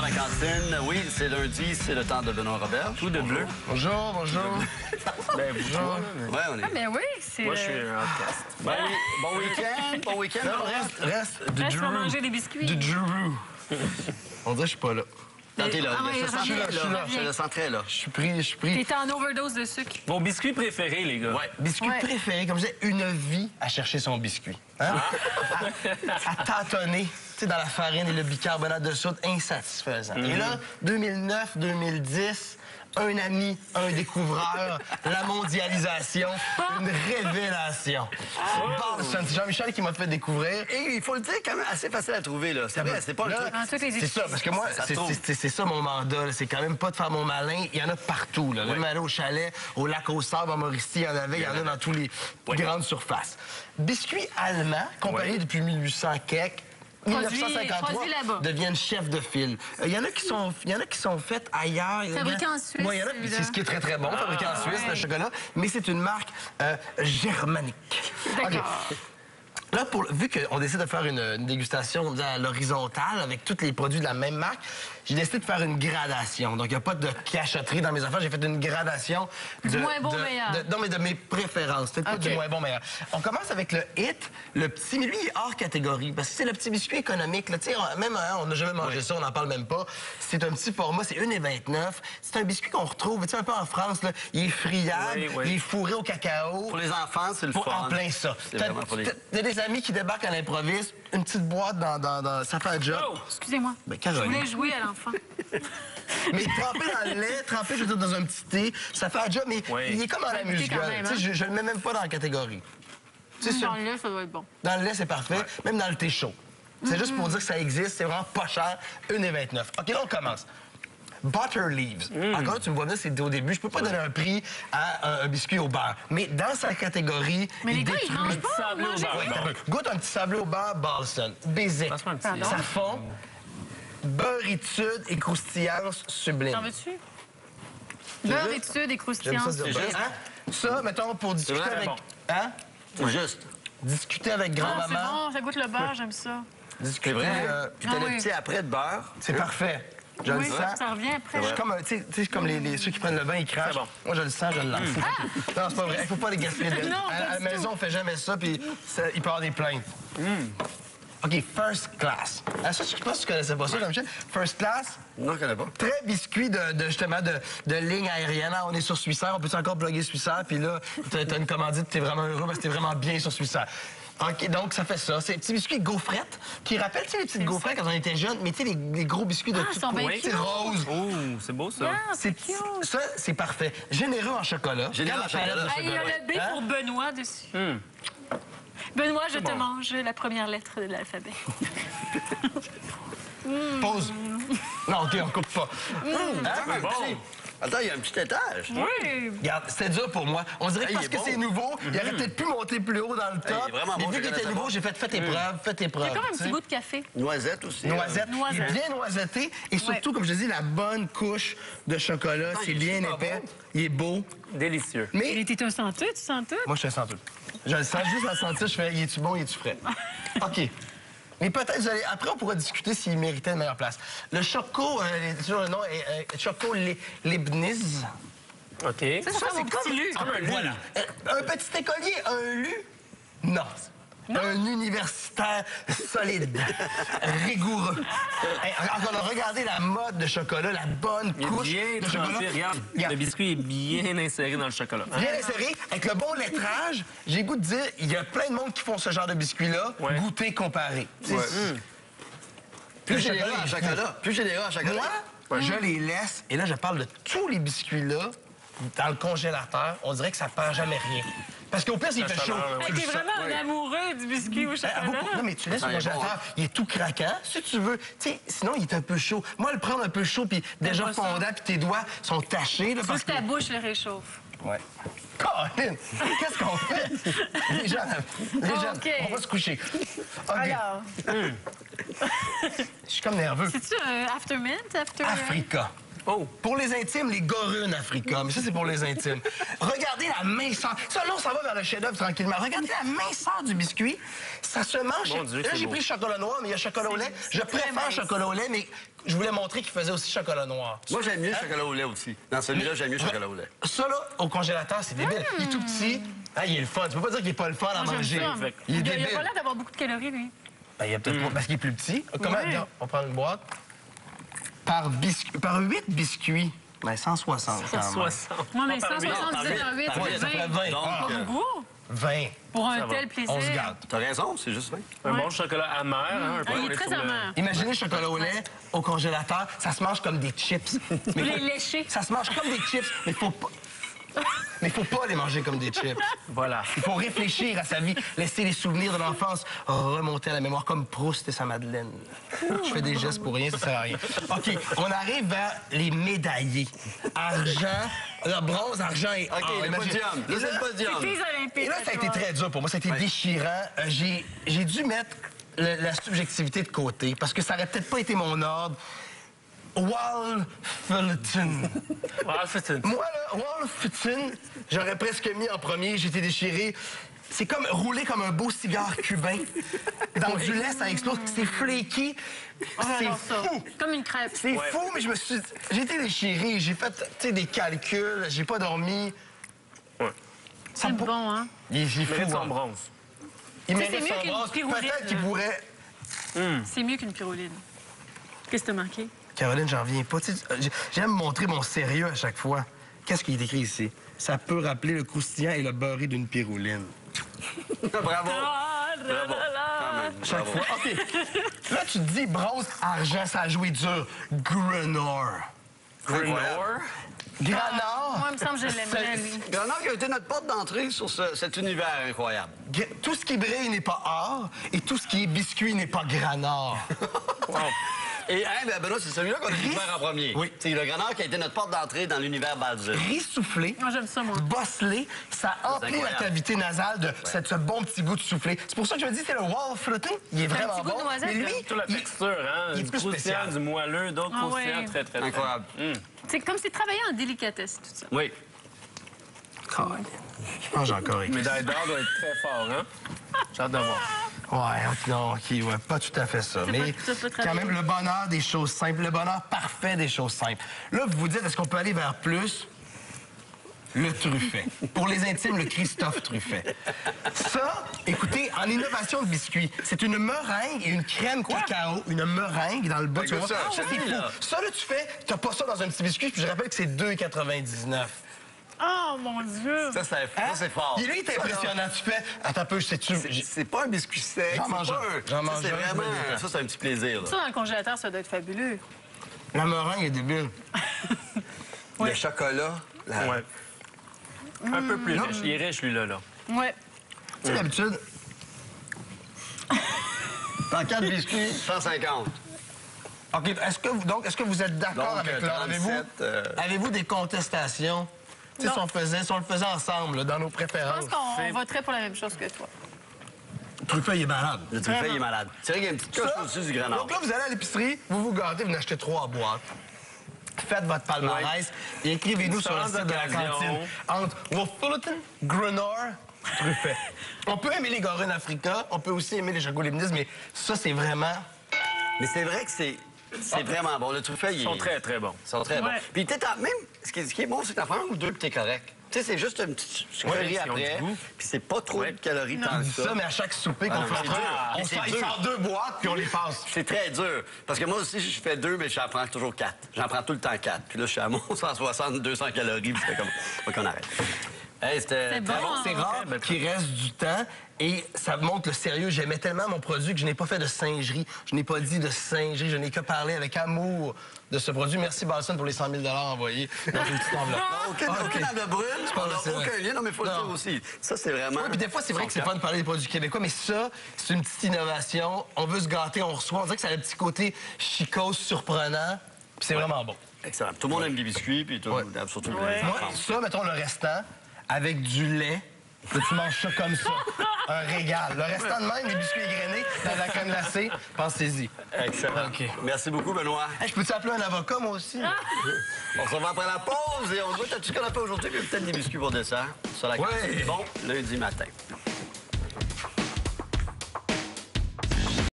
la cantine. Oui, c'est lundi, c'est le temps de Benoît Robert. Tout de bleu. Bonjour, bonjour. Ben, bonjour. Ouais, on est... Ah, ben oui, c'est... Moi, je suis un outcast. Bon week-end, bon week-end. Non, reste. Du Reste pour Drew. manger des biscuits. Du Drew. On dirait que je suis pas là. Non, t'es là. Ah, ouais, Je te sens reviens, là. reviens. Je le sens très là. Je suis pris. T'es en overdose de sucre. Vos biscuits préférés, les gars? Ouais. Biscuit Ouais. préféré, comme je disais, une vie à chercher son biscuit. Hein? À tâtonner, tu sais, dans la farine et le bicarbonate de soude, insatisfaisant. Et là, 2009, 2010, un ami, un découvreur, la mondialisation, une révélation. Balson, c'est Jean-Michel qui m'a fait découvrir. Et il faut le dire, quand même, assez facile à trouver, là. C'est vrai, c'est pas le Là, truc. En toutes les C'est ça, parce que moi, Ça trouve. c'est ça mon mandat. là. C'est quand même pas de faire mon malin. Il y en a partout. Là. Même aller au chalet, au lac aux Sables, en Mauricie, il y en avait. Il y en a dans tous les grandes surfaces. Biscuits allemands, compagnie depuis 1800 kek. Produit 1953 là-bas. deviennent chefs de file. Il y en a qui sont faits ailleurs. Fabriqués en Suisse, Oui, il y en a, celui-là. c'est ce qui est très, très bon, fabriqué en Suisse, le chocolat. Mais c'est une marque germanique. D'accord. OK. Là, vu qu'on décide de faire une dégustation à l'horizontale avec tous les produits de la même marque, j'ai décidé de faire une gradation. Donc, il n'y a pas de cachotterie dans mes affaires. J'ai fait une gradation Du moins bon, meilleur. non, mais de mes préférences. Peut-être pas OK. du moins bon meilleur. On commence avec le hit, le petit, mais lui, il est hors catégorie. Parce que c'est le petit biscuit économique. Là. Tu sais, même, hein, on n'a jamais mangé ça, on n'en parle même pas. C'est un petit format, c'est 1,29. C'est un biscuit qu'on retrouve, tu sais, un peu en France. Là. Il est friable, Oui, oui. il est fourré au cacao. Pour les enfants, c'est le fun. En plein ça. C'est vraiment pour les... T'as des amis qui débarquent à l'improviste, une petite boîte dans ça fait un job. Oh! Excusez-moi. Ben, Je Caroline. voulais jouer à l'enfant. Mais trempé dans le lait, trempé, je veux dire, dans un petit thé, ça fait un job, mais Oui. il est comme dans la Ça goûte quand musgale. même, Tu sais, hein? je le mets même pas dans la catégorie. Tu sais, Dans le lait, ça doit être bon. dans le lait, c'est parfait. Même dans le thé chaud. C'est juste pour dire que ça existe, c'est vraiment pas cher, 1,29. OK, là, on commence. Butter Leaves. Encore là, tu me vois là, c'est au début. Je peux pas donner un prix à un biscuit au beurre. Mais dans sa catégorie... Mais les il gars, ils détruit- mangent pas. sablé au mangez- beurre. Ouais, t'as peu. Goûte un petit sablé au beurre Balson. Basic. Passe-moi un petit. Pardon? Ça fond. Beurritude et croustillance sublime. T'en veux-tu? Beurritude et J'aime croustillance. ça dire juste. hein? Ça, mettons, pour discuter vrai, avec... bon. Hein? C'est juste. Discuter avec Ah, c'est grand-maman. bon, ça goûte le beurre, j'aime ça. Discuter... C'est vrai. Puis t'as Ah le oui. petit après de beurre. c'est parfait. Je le Oui, sens. ça revient après. Je suis comme, tu sais, comme ceux qui prennent le bain, ils crachent. C'est bon. Moi, je le sens, je le lance. Non, c'est pas vrai. Il faut pas les gaspiller. Non, à pas la du maison, tout. on fait jamais ça, puis il peut y avoir des plaintes. OK, first class. Ah, ça, je pense que tu connaissais pas ça, Jean-Michel. First class, Non, je connais pas. très biscuit justement de ligne aérienne. Ah, on est sur Swissair, on peut-tu encore plugger Swissair? Puis là, t'as une commandite, t'es vraiment heureux parce que t'es vraiment bien sur Swissair. OK, donc ça fait ça. C'est un petit biscuit gaufrette qui rappelle, tu sais, les petites gaufrettes quand on était jeunes, mais tu sais, les gros biscuits de Ah, tout ils sont bien coin, cute. c'est rose. Oh, c'est beau, ça. Ah, c'est C'est cute. ça, c'est parfait. Généreux en chocolat. Généreux Quand en chocolat. la palette de Ah, il y a chocolat. le B Hein? pour Benoît dessus. Benoît, je te mange la première lettre de l'alphabet. Pause. Non, OK, on coupe pas. Ah, bon. petit. Attends, il y a un petit étage. Oui. Regarde, c'était dur pour moi. On dirait que Hey, parce il que est bon. c'est nouveau, il aurait peut-être pu monter plus haut dans le top. il est vraiment mais bon, vu qu'il chocolat, était c'est nouveau, bon. j'ai fait fais tes preuves, fais tes preuves. C'est comme un tu petit sais. goût de café. Noisette aussi. Noisette. Il est Noisette. bien noisetté et surtout, comme je dis, la bonne couche de chocolat. Ah, C'est il est bien super épais. bon. Il est beau. Délicieux. Mais T'es un senteux, tu sens tout? moi, je te sens tout. Je le sens juste à le sentir. Je fais, il est-tu bon, il est-tu frais? OK. Mais peut-être, après, on pourra discuter s'il méritait une meilleure place. Le Choco, toujours le nom est Choco Leibniz. OK. Ça, c'est mon petit lu. Voilà. Un petit écolier, un lu? Non. Un universitaire solide, rigoureux. Hey, encore là, regardez la mode de chocolat, la bonne Il est couche bien de chocolat. trempé. Regarde, Regarde. le biscuit est bien inséré dans le chocolat. Hein? Bien inséré, avec le bon lettrage, j'ai le goût de dire, il y a plein de monde qui font ce genre de biscuits-là, Ouais. goûter, comparer. Ouais. Plus Le généreux chocolat en est chocolat. Plus généreux en chocolat. Moi, je les laisse, et là, je parle de tous les biscuits-là dans le congélateur. On dirait que ça perd jamais rien. Parce qu'au pire, s'il fait chaud. chaleur, Hey, tu le t'es sens. vraiment un amoureux du biscuit au Ah, chocolat. non, mais tu laisses Ah, le il est bon, congélateur, il est tout craquant. Si tu veux, tu sais, sinon, il est un peu chaud. Moi, le prendre un peu chaud, puis déjà pas ça. fondant, puis tes doigts sont tachés. Là, Faut parce que ta bouche le réchauffe. Ouais. Colin, qu'est-ce qu'on fait? Les jeunes, OK. on va se coucher. OK. Alors, Je suis comme nerveux. c'est-tu un aftermint? Africa. Oh! Pour les intimes, les Gorunes Africa. Mais ça, c'est pour les intimes. Regardez la minceur. Ça, là, on s'en va vers le chef-d'œuvre tranquillement. Regardez la minceur du biscuit. Ça se mange. Mon Dieu, là, c'est j'ai beau. pris chocolat noir, mais il y a chocolat au lait. Je préfère mince. chocolat au lait, mais je voulais montrer qu'il faisait aussi chocolat noir. Moi, j'aime mieux le chocolat au lait aussi. Dans celui-là, j'aime mieux le chocolat au lait. Ça, là, au congélateur, c'est débile. Il est tout petit. Ah, il est le fun. Tu peux pas dire qu'il est pas le fun à Moi, j'aime manger. ça. Il est Il a débile. pas l'air d'avoir beaucoup de calories, lui. Ben, il y a peut-être pas, parce qu'il est plus petit. Comment? Ouais. Regarde, on prend une boîte. Par 8 biscuits. Ben, 160 quand même. 60. Moi, mais Pas par 170 huit, en 8, par Ouais, huit. ça fait 20. 20. Donc, Ah, Pas beaucoup. 20. Pour un Ça va. tel plaisir. On se garde. T'as raison, c'est juste 20. Un Ouais. bon chocolat amer, hein, un peu. Ah, il on est est très sur le- amer. Imaginez le chocolat au lait au congélateur, ça se mange comme des chips. Mais Les léchés. ça se mange comme des chips, mais faut pas. Mais faut pas les manger comme des chips. Voilà. Il faut réfléchir à sa vie, laisser les souvenirs de l'enfance remonter à la mémoire comme Proust et sa Madeleine. Je fais des gestes pour rien, ça sert à rien. OK, on arrive vers les médaillés. Argent, bronze, argent et or. OK, le Imagine- podium. Là, c'est le podium. C'est les Olympiques. Et là, ça a été toi. très dur pour moi. Ça a été déchirant. J'ai dû mettre la subjectivité de côté parce que ça aurait peut-être pas été mon ordre. Wall Fulton. Ah, c'est une... Moi, là, Wall Fulton, j'aurais presque mis en premier. J'étais déchiré. C'est comme rouler comme un beau cigare cubain. Dans du lait, ça explose. C'est flaky. Ah, C'est j'adore ça. fou. Comme une crêpe. C'est Ouais. fou, mais j'ai été déchiré. J'ai fait, tu sais, des calculs. J'ai pas dormi. Ouais. Ça C'est pour- bon, hein? Il est Il mérite fou, son hein. bronze. Il Tu sais, mérite c'est mieux son qu'une bronze. pyrouline, Peut-être qu'il là. pourrait... C'est mieux qu'une pyroline. Qu'est-ce que t'as manqué? Caroline, j'en reviens pas. Tu sais, j'aime montrer mon sérieux à chaque fois. Qu'est-ce qui est écrit ici? Ça peut rappeler le croustillant et le beurré d'une pyrouline. Bravo. Ah, Bravo. Quand même, Chaque bravo. fois. OK. Là, tu te dis bronze, argent, ça a joué dur. Grenor. Grenor. Granor. Moi, il me semble que je l'aimerais, lui. Grenard qui a été notre porte d'entrée sur cet univers incroyable. Tout ce qui brille n'est pas or et tout ce qui est biscuit n'est pas granor. Et hein, ben Benoît, c'est celui-là qu'on a découvert en premier. Oui. C'est le grenard qui a été notre porte d'entrée dans l'univers Baldur. Riz soufflé. Moi, j'aime ça, moi. Bosselé, ça emplit la incroyable. cavité nasale de ce bon petit goût de soufflé. C'est pour ça que je me dis c'est le wall flotting. Il est un vraiment petit goût de bon. noisette, Mais lui, là. Toute la il- texture, hein? il est Du plus croustillant, spécial. du moelleux, d'autres Ah croustillants, ouais. très, très, très. Incroyable. C'est comme si travaillait en délicatesse, tout ça. Oui. Je pense j'ai encore écrit. Médaille d'or doit être très fort, hein? J'ai hâte de voir. Ouais, non, OK, ouais, pas tout à fait ça. C'est Mais pas tout à fait quand travaillé. même, le bonheur des choses simples, le bonheur parfait des choses simples. Là, vous vous dites, est-ce qu'on peut aller vers plus? Le Truffet. Pour les intimes, le Christophe Truffet. Ça, écoutez, en innovation de biscuits, c'est une meringue et une crème cacao. Une meringue dans le bas. Ben, Tu vois? ça, Ça, c'est oui, fou. là. Ça, là, tu fais, t'as pas ça dans un petit biscuit, puis je rappelle que c'est 2,99. Oh, mon Dieu! Ça, c'est fort. Il est impressionnant. Tu fais, attends un peu, sais-tu... C'est pas un biscuit sec. J'en c'est mange pas un. un- J'en ça, mange c'est un, vraiment... je me détends. Ça, c'est un petit plaisir. là. Ça, dans le congélateur, ça doit être fabuleux. La meringue est débile. Le chocolat. la- Ouais. Un peu plus riche. Il est riche, lui-là. Là. Ouais. Tu sais, d'habitude, Dans 4 biscuits, 150. OK, est-ce que vous êtes d'accord Donc, avec l'ordre? 37, Avez-vous des contestations? Tu sais, Non. si on le faisait ensemble, là, dans nos Je préférences. pense qu'on voterait pour la même chose que toi. Truffet, il est malade. Le truffet, il est malade. C'est vrai qu'il y a une petite coche Ça, au-dessus du grenard. Donc là, vous allez à l'épicerie, vous vous gâtez, vous en achetez 3 boîtes. Faites votre palmarès et écrivez-nous sur le Différentes site de la occasions. cantine entre Wolfulton, Grenor, Truffet. On peut aimer les Gorunes Africa, on peut aussi aimer les chocolats, mais ça, c'est vraiment... Mais c'est vrai que c'est vraiment bon. Le truffet, il est... Ils sont très, très bons. Ils sont très bons. Ouais. Puis peut-être même, ce qui est bon, c'est d'en faire un ou deux, puis t'es correct. Tu sais, c'est juste une petite sucrerie ils ont après, du goût. puis c'est pas trop Ouais. de calories tant On que dit ça. ça, mais à chaque souper qu'on Ah, fait, c'est dur. on C'est sort, il dur. sort 2 boîtes, puis on les passe. C'est très dur. Parce que moi aussi, je fais 2, mais j'en prends toujours 4. J'en prends tout le temps 4. Puis là, je suis à mon 160, 200 calories, puis c'était comme... Faut qu'on arrête. Hey, c'était C'est très bon, hein? C'est rare ben, qu'il reste du temps et ça montre le sérieux. J'aimais tellement mon produit que je n'ai pas fait de singerie. Je n'ai pas dit de singerie. Je n'ai que parlé avec amour de ce produit. Merci, Balson, pour les 100 000 envoyés dans une petite enveloppe. Aucun enveloppe brune, on pas n'a c'est vrai. aucun lien. Non, mais il faut le Non. dire aussi. Ça, c'est vraiment... Oui, puis des fois, c'est vrai que c'est fun de parler des produits québécois, mais ça, c'est une petite innovation. On veut se gâter, on reçoit. On dirait que ça a un petit côté chicose, surprenant. Puis c'est vraiment bon. Excellent. Tout le monde aime les biscuits, puis tout, Ouais. surtout Ouais. les Moi, enfants. ça, mettons le restant, avec du lait Tu manges ça comme ça. Un régal. Le restant de même, des biscuits égrenés, dans la crème glacée, pensez-y. Excellent. OK. Merci beaucoup, Benoît. Hey, je peux t'appeler un avocat, moi aussi? On se revoit après la pause et on voit, t'as-tu ce qu'on a fait aujourd'hui? Puis peut-être des biscuits pour dessert. Sur la carte. Ouais. Bon, lundi matin.